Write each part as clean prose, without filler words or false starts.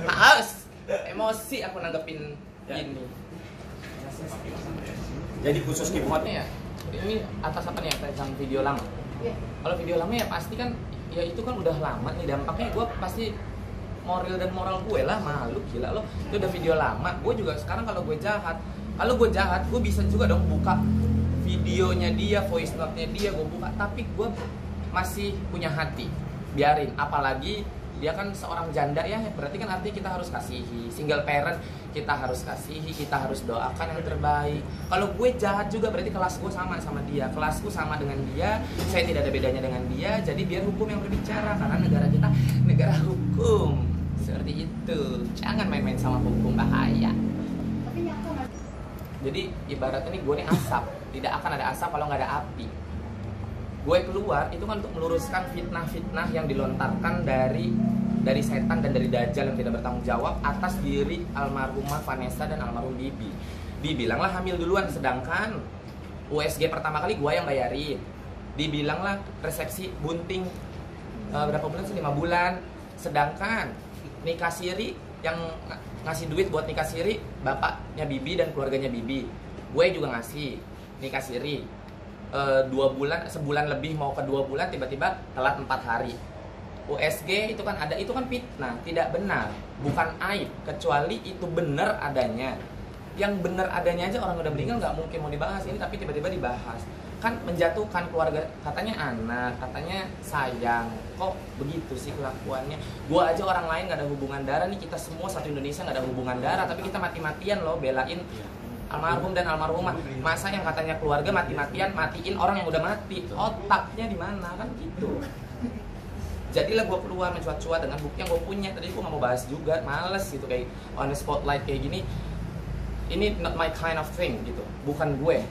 Harus emosi aku nanggepin ini. Jadi khusus keep hot Ya, ini atas apa nih, tentang video lama. Kalau video lama ya pasti kan, ya itu kan udah lama nih dampaknya. Gue pasti moral dan moral gue lah, malu gila lo. Itu udah video lama. Gue juga sekarang kalau gue jahat, gue bisa juga dong buka videonya dia, voice note-nya dia, gue buka. Tapi gue masih punya hati, biarin. Apalagi dia kan seorang janda ya, berarti kan artinya kita harus kasihi. Single parent kita harus kasihi, kita harus doakan yang terbaik. Kalau gue jahat juga berarti kelas gue sama dia, kelasku sama dengan dia, saya tidak ada bedanya dengan dia. Jadi biar hukum yang berbicara, karena negara kita negara hukum. Seperti itu, jangan main-main sama hukum, bahaya. Jadi ibaratnya nih gue nih asap, tidak akan ada asap kalau nggak ada api. Gue keluar itu kan untuk meluruskan fitnah-fitnah yang dilontarkan dari setan dan dari dajjal yang tidak bertanggung jawab atas diri almarhumah Vanessa dan almarhum Bibi. Dibilanglah hamil duluan, sedangkan USG pertama kali gue yang bayarin. Dibilanglah resepsi bunting berapa bulan sih, 5 bulan. Sedangkan nikah siri yang ngasih duit buat nikah siri bapaknya Bibi dan keluarganya Bibi. Gue juga ngasih nikah siri 2 bulan, sebulan lebih mau ke 2 bulan, tiba-tiba telat 4 hari. USG itu kan ada, itu kan fitnah, tidak benar, bukan aib, kecuali itu benar adanya. Yang benar adanya aja orang udah meninggal nggak mungkin mau dibahas ini, tapi tiba-tiba dibahas. Kan menjatuhkan keluarga, katanya anak, katanya sayang, kok begitu sih kelakuannya. Gua aja orang lain nggak ada hubungan darah nih, kita semua satu Indonesia nggak ada hubungan darah, tapi kita mati-matian loh belain almarhum dan almarhumah. Masa yang katanya keluarga mati-matian matiin orang yang udah mati, otaknya di mana kan gitu. Jadilah gue keluar mencuat-cuat dengan bukti yang gue punya. Tadi gue gak mau bahas juga, males gitu, kayak on the spotlight kayak gini. Ini not my kind of thing gitu, bukan gue.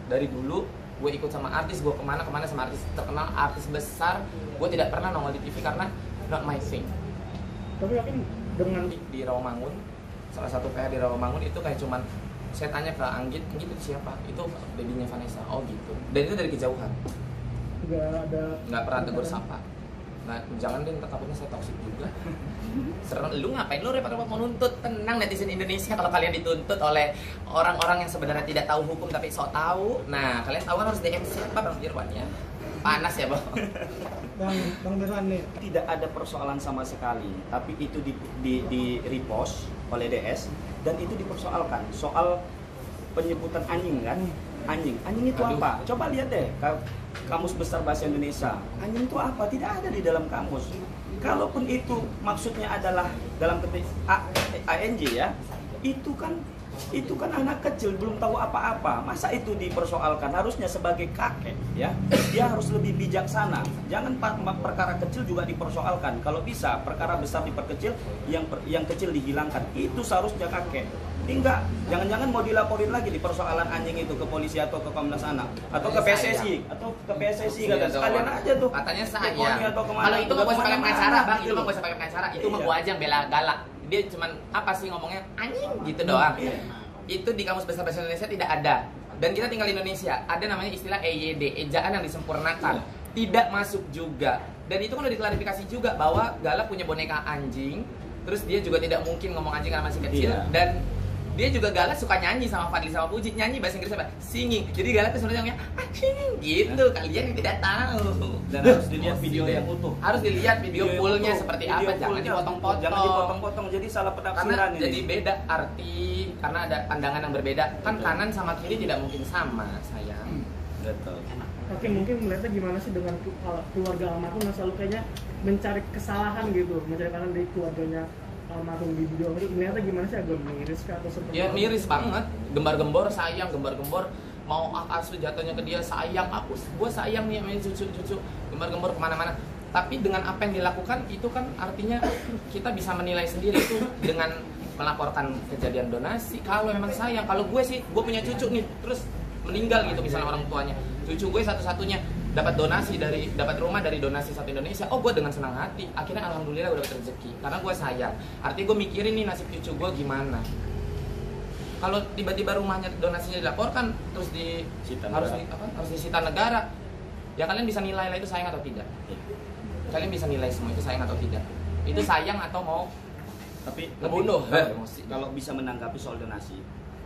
Dari dulu gue ikut sama artis, gue kemana-kemana sama artis terkenal, artis besar. Gue tidak pernah nongol di TV karena not my thing. Tapi yakin dengan di Rawamangun, salah satu PH di Rawamangun itu kayak cuman saya tanya ke Anggit itu siapa? Itu babynya Vanessa. Oh gitu. Dan itu dari kejauhan. Nggak pernah tegur sapa. Nah, jangan deh, takutnya saya toksik juga. Serem, lu ngapain lu repot-repot mau nuntut? Tenang netizen Indonesia, kalau kalian dituntut oleh orang-orang yang sebenarnya tidak tahu hukum tapi sok tahu. Nah, kalian tahu kan harus DM siapa Bang Irwan ya? Panas ya, Bang. Bang Irwan nih, tidak ada persoalan sama sekali, tapi itu di repost oleh DS dan itu dipersoalkan soal penyebutan anjing kan? Anjing itu apa? Coba lihat deh kamus besar bahasa Indonesia. Anjing itu apa? Tidak ada di dalam kamus. Kalaupun itu maksudnya adalah dalam ketik ANJ ya, itu kan anak kecil belum tahu apa-apa. Masa itu dipersoalkan? Harusnya sebagai kakek ya, dia harus lebih bijaksana. Jangan perkara kecil juga dipersoalkan. Kalau bisa perkara besar diperkecil, yang kecil dihilangkan. Itu seharusnya kakek. Ini enggak, jangan-jangan mau dilaporin lagi di persoalan anjing itu ke polisi atau ke Komnas Anak atau ke PSSI atau ke PSSI kan sekalian aja tuh. Katanya saya. Kalau itu nggak usah pakai pengacara, Bang. Itu nggak usah pakai pengacara. Itu mah gua aja yang bela galak. Dia cuman apa sih ngomongnya anjing gitu doang. Itu di Kamus Besar Bahasa Indonesia tidak ada. Dan kita tinggal di Indonesia, ada namanya istilah EYD, ejaan yang disempurnakan. Tidak masuk juga. Dan itu kan udah diklarifikasi juga bahwa Galak punya boneka anjing. Terus dia juga tidak mungkin ngomong anjing karena masih kecil. Dan dia juga Galak suka nyanyi sama Fadli sama Puji, nyanyi bahasa Inggris apa? Singing. Jadi Galak tuh sebenarnya singing gitu. Kalian yang tidak tahu. Dan harus dilihat video yang utuh. Harus dilihat video fullnya seperti apa, jangan dipotong-potong. Jangan dipotong-potong, jadi salah penafsiran karena ini. Jadi beda arti, karena ada pandangan yang berbeda. Kan kanan sama kiri tidak mungkin sama, sayang. Betul. Oke, mungkin melihatnya gimana sih dengan keluarga almarhum yang selalu kayaknya mencari kesalahan gitu, mencari kesalahan dari keluarganya almarhum di video ini. Melihatnya gimana sih, agak miris kah atau seperti Ya miris banget, gembar-gembor sayang, gembar-gembor mau asuh jatuhnya ke dia sayang, gue sayang nih sama cucu-cucu, gembar-gembor kemana-mana. Tapi dengan apa yang dilakukan itu kan artinya kita bisa menilai sendiri itu dengan melaporkan kejadian donasi. Kalau memang sayang, kalau gue sih, gue punya cucu nih, terus meninggal gitu misalnya orang tuanya, cucu gue satu-satunya dapat rumah dari donasi satu Indonesia. Oh, gue dengan senang hati akhirnya alhamdulillah gue dapat rezeki karena gue sayang. Artinya gue mikirin nih nasib cucu gue gimana. Kalau tiba-tiba rumahnya donasinya dilaporkan terus harus disita negara, ya kalian bisa nilai lah itu sayang atau tidak. Kalian bisa nilai semua itu sayang atau tidak. Itu sayang atau mau Tapi ngebunuh? kalau bisa menanggapi soal donasi,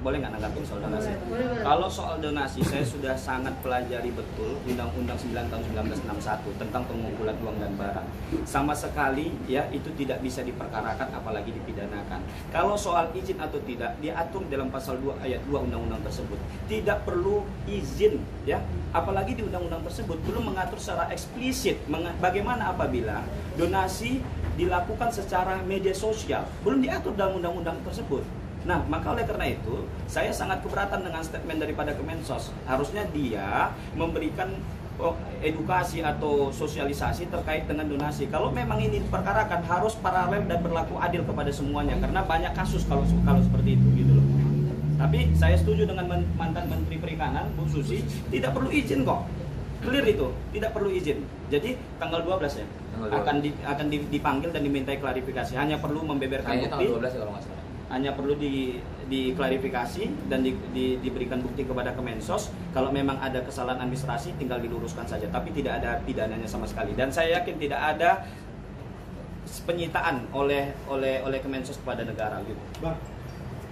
boleh nggak nanggapin soal donasi? Boleh. Kalau soal donasi, saya sudah sangat pelajari betul Undang-Undang 9 tahun 1961 tentang pengumpulan uang dan barang. Sama sekali ya itu tidak bisa diperkarakan apalagi dipidanakan. Kalau soal izin atau tidak diatur dalam pasal 2 ayat 2 undang-undang tersebut. Tidak perlu izin ya, apalagi di undang-undang tersebut belum mengatur secara eksplisit bagaimana apabila donasi dilakukan secara media sosial, belum diatur dalam undang-undang tersebut. Nah, maka oleh karena itu, saya sangat keberatan dengan statement daripada Kemensos. Harusnya dia memberikan edukasi atau sosialisasi terkait dengan donasi. Kalau memang ini diperkarakan, harus paralel dan berlaku adil kepada semuanya. Karena banyak kasus kalau seperti itu, gitu loh. Tapi saya setuju dengan mantan Menteri Perikanan, Bu Susi, tidak perlu izin kok. Clear itu, tidak perlu izin. Jadi tanggal 12 ya, akan dipanggil dan dimintai klarifikasi. Hanya perlu membeberkan bukti. Tanggal 12 ya kalau nggak salah. Hanya perlu diklarifikasi dan diberikan bukti kepada Kemensos. Kalau memang ada kesalahan administrasi tinggal diluruskan saja, tapi tidak ada pidananya sama sekali. Dan saya yakin tidak ada penyitaan oleh Kemensos kepada negara gitu. Bang,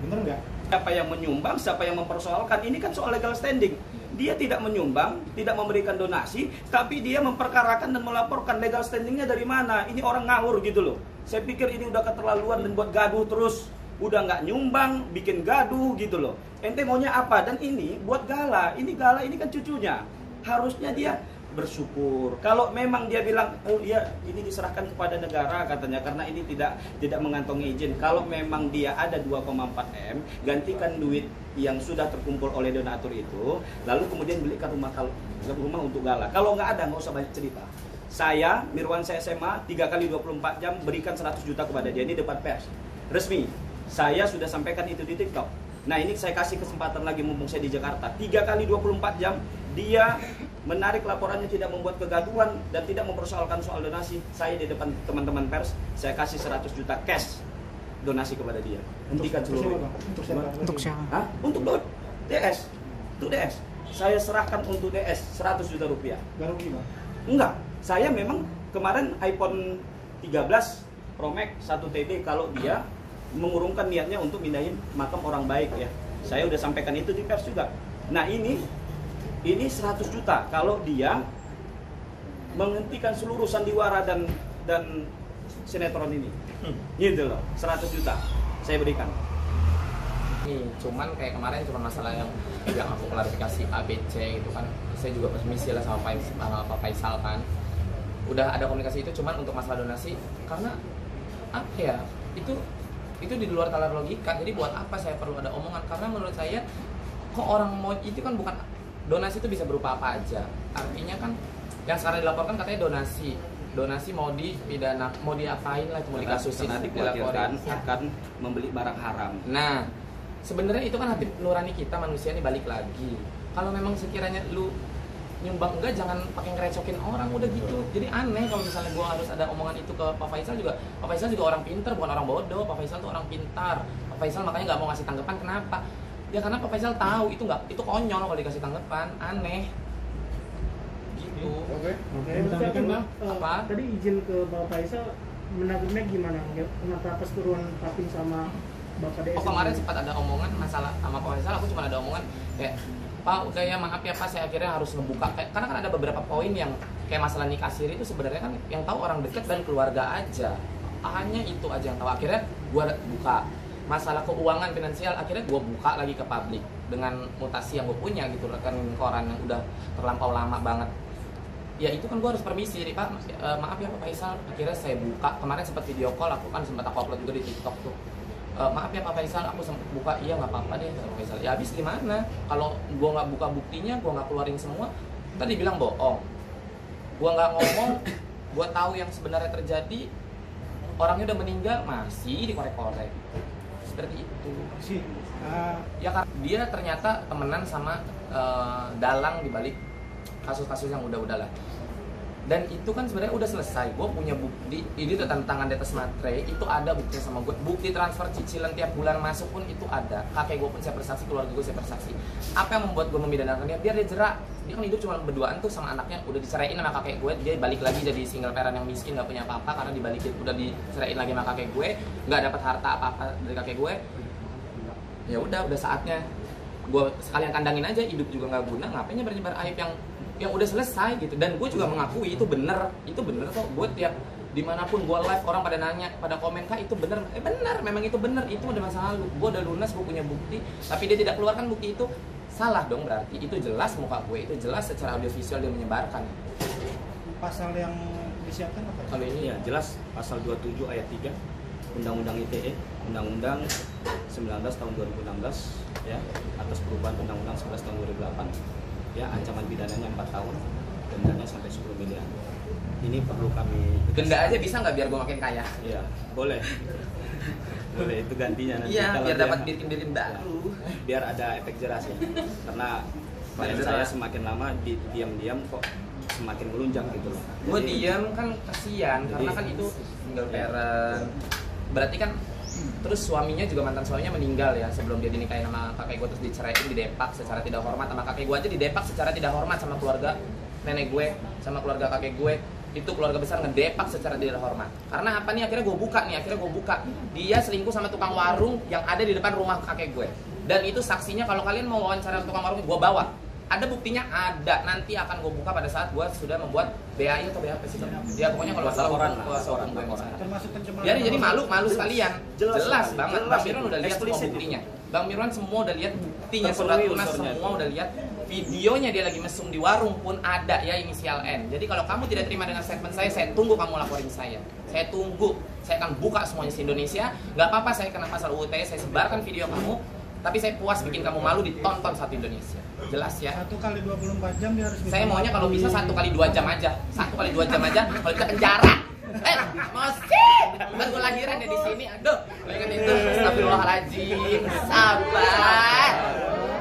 bener nggak? Siapa yang menyumbang, siapa yang mempersoalkan, ini kan soal legal standing. Dia tidak menyumbang, tidak memberikan donasi, tapi dia memperkarakan dan melaporkan. Legal standingnya dari mana? Ini orang ngawur gitu loh. Saya pikir ini udah keterlaluan dan buat gaduh terus. Udah nggak nyumbang, bikin gaduh gitu loh. Ente maunya apa? Dan ini buat Gala ini kan cucunya. Harusnya dia bersyukur. Kalau memang dia bilang, oh iya ini diserahkan kepada negara katanya karena ini tidak mengantongi izin. Kalau memang dia ada 2,4 M, gantikan duit yang sudah terkumpul oleh donatur itu, lalu kemudian belikan rumah untuk Gala. Kalau nggak ada, nggak usah banyak cerita. Saya, Mirwansyah SMA, 3 kali 24 jam berikan 100 juta kepada dia. Ini depan pers resmi. Saya sudah sampaikan itu di TikTok. Nah ini saya kasih kesempatan lagi mumpung saya di Jakarta. 3 kali 24 jam dia menarik laporannya, tidak membuat kegaduhan dan tidak mempersoalkan soal donasi. Saya di depan teman-teman pers, saya kasih 100 juta cash donasi kepada dia. Hentikan seluruhnya. Untuk siapa? Hah? Untuk DS. Untuk DS. Saya serahkan untuk DS 100 juta rupiah. Gak rugi, Bang? Enggak. Saya memang kemarin iPhone 13 Pro Max 1 TB kalau dia mengurungkan niatnya untuk pindahin makam orang baik ya. Saya udah sampaikan itu di pers juga. Nah ini 100 juta kalau dia menghentikan seluruh sandiwara dan sinetron ini. Gitu loh, 100 juta saya berikan. Cuman kayak kemarin cuma masalah yang aku klarifikasi ABC gitu kan. Saya juga permisi lah sama Pak Faisal kan. Udah ada komunikasi itu, cuman untuk masalah donasi karena apa ya? Itu di luar nalar logika. Jadi buat apa saya perlu ada omongan? Karena menurut saya kok orang mau itu kan bukan donasi, itu bisa berupa apa aja. Artinya kan yang sekarang dilaporkan katanya donasi mau dipidana, mau diapain lah, mau dikasusin, nanti dikhawatirkan akan membeli barang haram. Nah, sebenarnya itu kan hati nurani kita manusia ini balik lagi. Kalau memang sekiranya lu nyumbang enggak, jangan pakai ngerecokin orang udah gitu. Jadi aneh kalau misalnya gua harus ada omongan itu ke Pak Faisal juga. Pak Faisal juga orang pintar, bukan orang bodoh. Pak Faisal tuh orang pintar. Pak Faisal makanya nggak mau ngasih tanggapan. Kenapa? Ya karena Pak Faisal tahu itu konyol kalau dikasih tanggapan. Aneh. Gitu. Oke. Tapi Bang, Apa? tadi izin ke Bapak Faisal menanggapinya gimana? Kenapa pas turun Papin sama Bapak DS? Oh kemarin sempat ada omongan masalah sama Pak Faisal, aku cuma ada omongan kayak Pak udah ya maaf ya Pak, saya akhirnya harus ngebuka karena kan ada beberapa poin yang kayak masalah nikah siri itu sebenarnya kan yang tahu orang dekat dan keluarga aja, hanya itu aja yang tahu. Akhirnya gua buka masalah keuangan finansial, akhirnya gua buka lagi ke publik dengan mutasi yang gue punya gitu kan, koran yang udah terlampau lama banget. Ya itu kan gue harus permisi Pak, maaf ya Pak Faisal, akhirnya saya buka. Kemarin sempat video call, aku kan sempat aku upload juga di TikTok tuh. Maaf ya Pak Faisal, aku sempat buka. Iya nggak apa-apa deh Pak Faisal. Ya habis gimana? Kalau gue nggak buka buktinya, gue nggak keluarin semua, tadi bilang bohong. Gue nggak ngomong, gue tahu yang sebenarnya terjadi. Orangnya udah meninggal, masih dikorek-korek. Seperti itu. Ya karena dia ternyata temenan sama dalang dibalik kasus-kasus yang udah-udah lah. Dan itu kan sebenarnya udah selesai. Gue punya bukti, ini tuh tangan di atas materai, itu ada buktinya sama gue. Bukti transfer cicilan tiap bulan masuk pun itu ada. Kakek gue pun saya bersaksi, keluarga gue saya bersaksi. Apa yang membuat gue memidanakan dia? Biar dia jerak. Dia kan hidup cuma berduaan tuh sama anaknya, udah diceraiin sama kakek gue, dia balik lagi jadi single parent yang miskin, gak punya apa-apa karena dibalikin, udah diceraiin lagi sama kakek gue, nggak dapat harta apa-apa dari kakek gue. Ya udah saatnya gue sekalian kandangin aja, hidup juga nggak guna, ngapain nyebar aib yang udah selesai gitu. Dan gue juga mengakui itu bener kok. Gue tiap dimanapun gue live orang pada nanya, pada komen, kak itu bener, bener, memang itu bener, itu udah masa lalu. Gue udah lunas, gue punya bukti, tapi dia tidak keluarkan bukti itu, salah dong berarti. Itu jelas muka gue, itu jelas secara audiovisual dia menyebarkan. Pasal yang disiapkan apa? Kalau ini Iya, jelas pasal 27 ayat 3 Undang-Undang ITE, Undang-Undang 19 tahun 2016 ya, atas perubahan Undang-Undang 11 tahun 2008. Ya, ancaman pidananya 4 tahun, dendanya sampai 10 miliar. Ini perlu kami denda aja bisa nggak biar gue makin kaya? Iya, boleh. Boleh, itu gantinya nanti. Iya, kalau biar dia- dapat bikin baru. biar ada efek jeras ya. Karena klien saya semakin lama diam-diam kok semakin melunjak gitu loh. Gue Jadi, diam kan kasihan, karena kan itu single parent. Berarti kan terus suaminya juga, mantan suaminya meninggal ya sebelum dia dinikahin sama kakek gue, terus diceraiin, didepak secara tidak hormat sama kakek gue aja, didepak secara tidak hormat sama keluarga nenek gue, sama keluarga kakek gue. Itu keluarga besar ngedepak secara tidak hormat. Karena apa nih, akhirnya gue buka, dia selingkuh sama tukang warung yang ada di depan rumah kakek gue. Dan itu saksinya, kalau kalian mau wawancara tukang warung, gue bawa. Ada buktinya, ada. Nanti akan gue buka pada saat gue sudah membuat BAI atau BAP sih. Ya pokoknya kalau Buat laporan lah, kuasa hukum gue laporan. misalnya. Termasuk pencemaran. Jadi malu sekalian. Jelas Jelas sekali, banget. jelas Bang Mirwan itu. udah lihat semua Eksplisit buktinya. Bang Mirwan semua udah lihat buktinya, Terpenuhi surat tunas unsurnya semua itu. udah lihat. Videonya dia lagi mesum di warung pun ada ya, inisial N. Jadi kalau kamu tidak terima dengan statement saya tunggu kamu laporin saya. Saya tunggu. Saya akan buka semuanya se-Indonesia. Gak apa-apa saya kena pasal UU ITE, saya sebarkan video kamu. Tapi saya puas bikin kamu malu ditonton satu Indonesia. Jelas ya. 1 kali 24 jam dia harus Saya maunya kalau bisa 1 kali 2 jam aja. 1 kali 2 jam aja, kalau bisa penjara. Masih. Ntar gue lahiran ya di sini. Aduh, ingat itu. Astagfirullahaladzim. Sabar.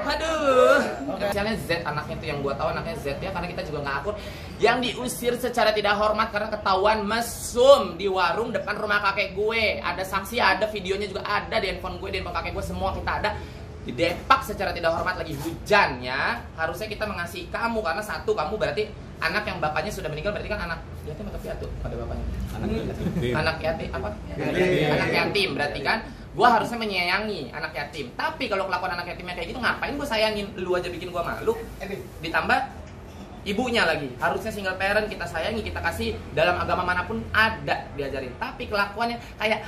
Aduh. Misalnya Z anaknya tuh, yang gua tahu anaknya Z ya, karena kita juga nggak akur. Yang diusir secara tidak hormat karena ketahuan mesum di warung depan rumah kakek gue. Ada saksi, ada videonya juga ada di handphone gue, di handphone kakek gue, semua kita ada. Didepak secara tidak hormat, lagi hujan ya. Harusnya kita mengasihi kamu karena satu, kamu berarti anak yang bapaknya sudah meninggal, berarti kan anak yatim atau piatu pada bapaknya. Anak yatim apa? Anak yatim berarti kan. Gua harusnya menyayangi anak yatim. Tapi kalau kelakuan anak yatimnya kayak gitu, ngapain gua sayangin? Lu aja bikin gua malu. Ditambah ibunya lagi. Harusnya single parent kita sayangi, kita kasih, dalam agama manapun ada diajarin. Tapi kelakuannya kayak